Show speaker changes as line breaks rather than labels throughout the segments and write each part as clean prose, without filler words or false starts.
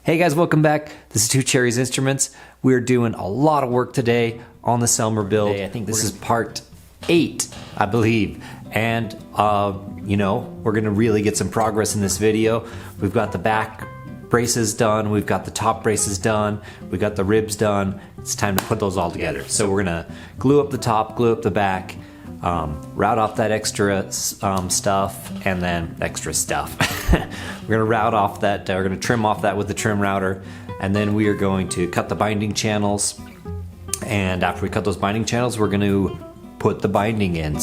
Hey guys, welcome back. This is Two Cherries Instruments. We're doing a lot of work today on the Selmer build. I think this is part 8, I believe. And, we're gonna really get some progress in this video. We've got the back braces done, we've got the top braces done, we've got the ribs done. It's time to put those all together. So we're gonna glue up the top, glue up the back, route off that extra stuff, and then extra stuff. We're gonna route off that, we're gonna trim off that with the trim router, and then we are going to cut the binding channels. And after we cut those binding channels, we're gonna put the binding in.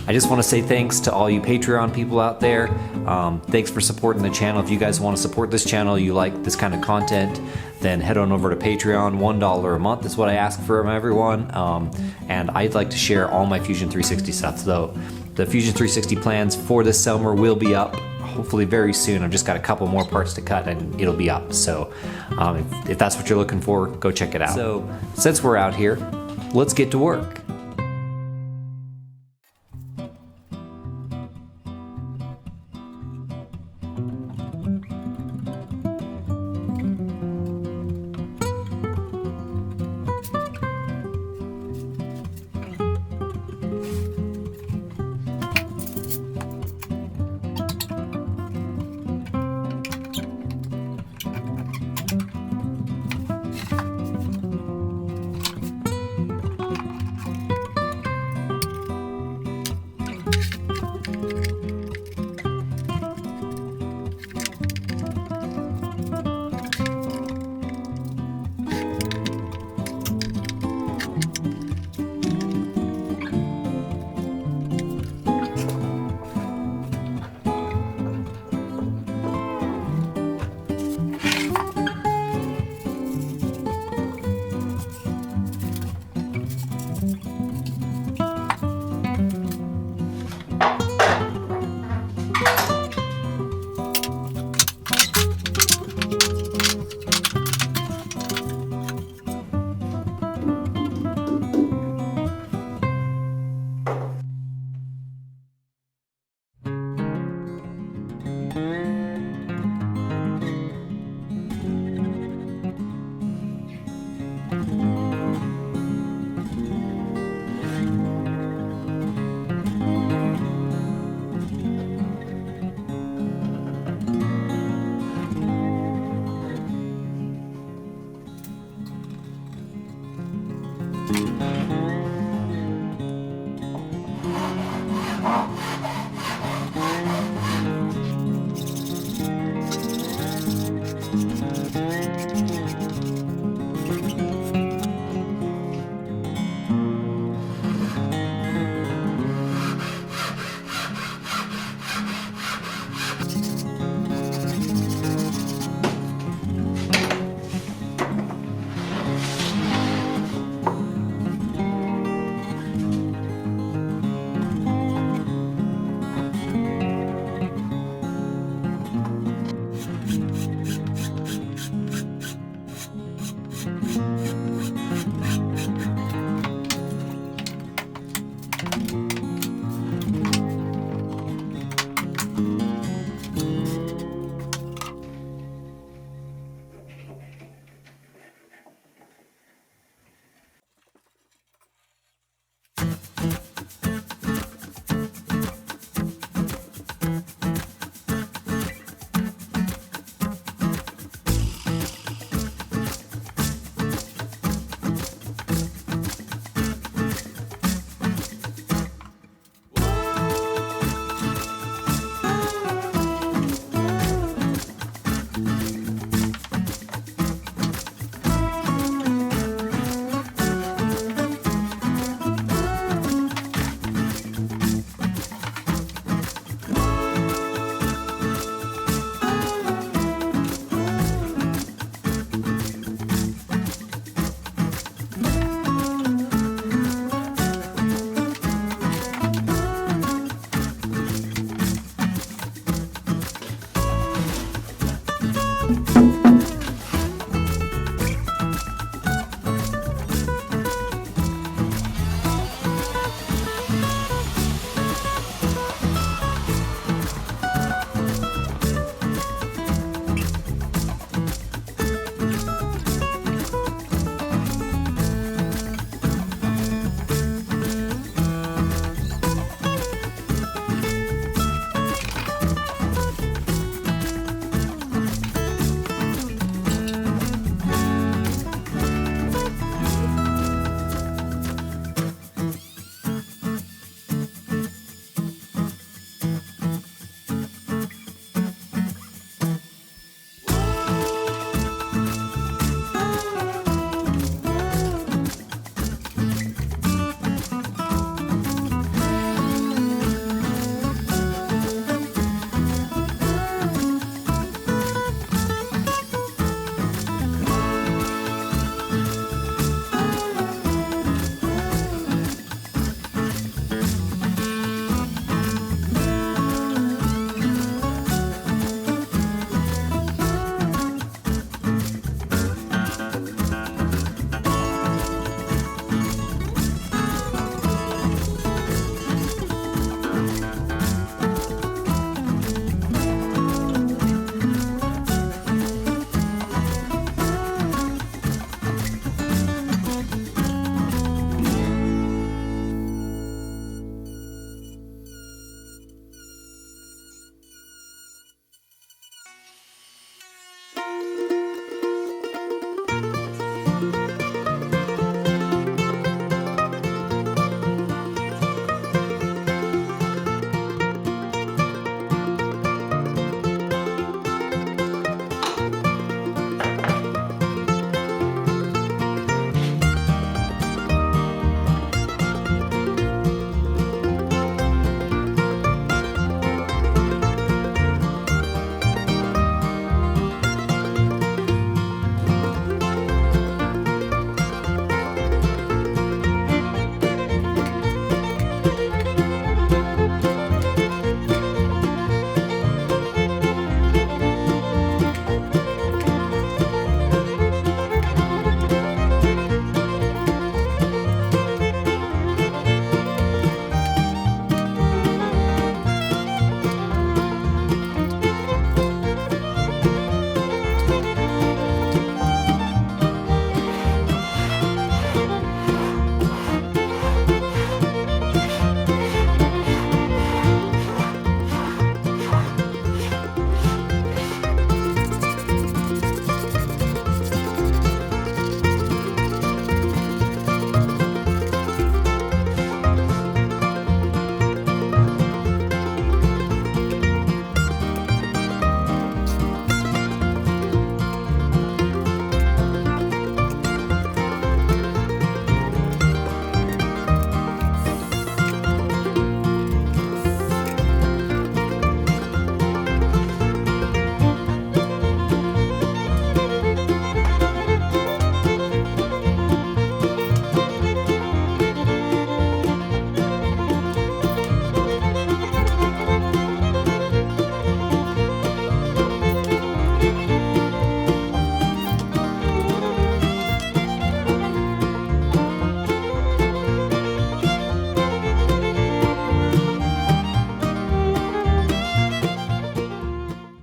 I just want to say thanks to all you Patreon people out there. Thanks for supporting the channel. If you guys want to support this channel, you like this kind of content, then head on over to Patreon. $1 a month is what I ask from everyone. And I'd like to share all my Fusion 360 stuff. So the Fusion 360 plans for this Selmer will be up hopefully very soon. I've just got a couple more parts to cut and it'll be up. So if that's what you're looking for, go check it out. So since we're out here, let's get to work.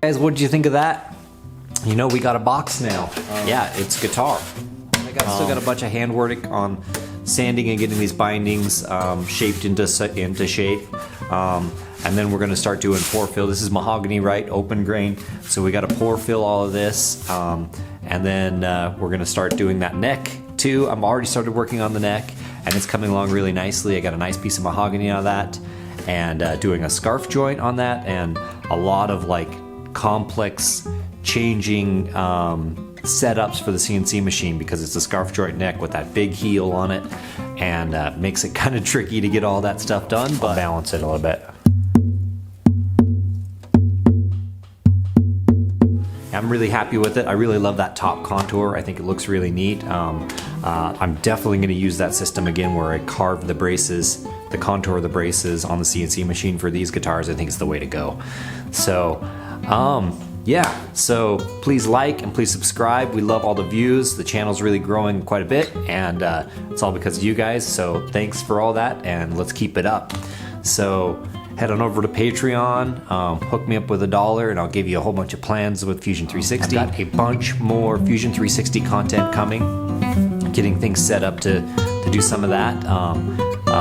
Guys, what did you think of that? You know, we got a box now. Yeah, it's guitar. Still got a bunch of hand work on sanding and getting these bindings shaped into shape. And then we're gonna start doing pour fill. This is mahogany, right? Open grain. So we gotta pour fill all of this. And then we're gonna start doing that neck too. I'm already started working on the neck and it's coming along really nicely. I got a nice piece of mahogany on that and doing a scarf joint on that and a lot of like complex changing setups for the CNC machine because it's a scarf joint neck with that big heel on it and makes it kind of tricky to get all that stuff done, but I'll balance it a little bit. I'm really happy with it. I really love that top contour. I think it looks really neat. I'm definitely going to use that system again where I carve the braces, the contour of the braces on the CNC machine for these guitars. I think it's the way to go. So, yeah, so please like and please subscribe. We love all the views. The channel's really growing quite a bit and it's all because of you guys. So thanks for all that and let's keep it up. So head on over to Patreon, hook me up with $1 and I'll give you a whole bunch of plans with Fusion 360. I've got a bunch more Fusion 360 content coming, getting things set up to do some of that.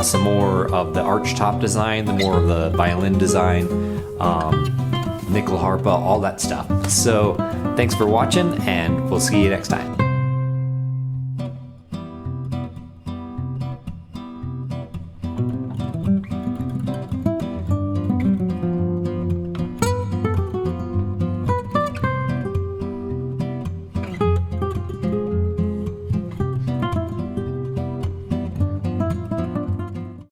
Some more of the arch top design, the more of the violin design, nickel harpa, all that stuff. So thanks for watching and we'll see you next time.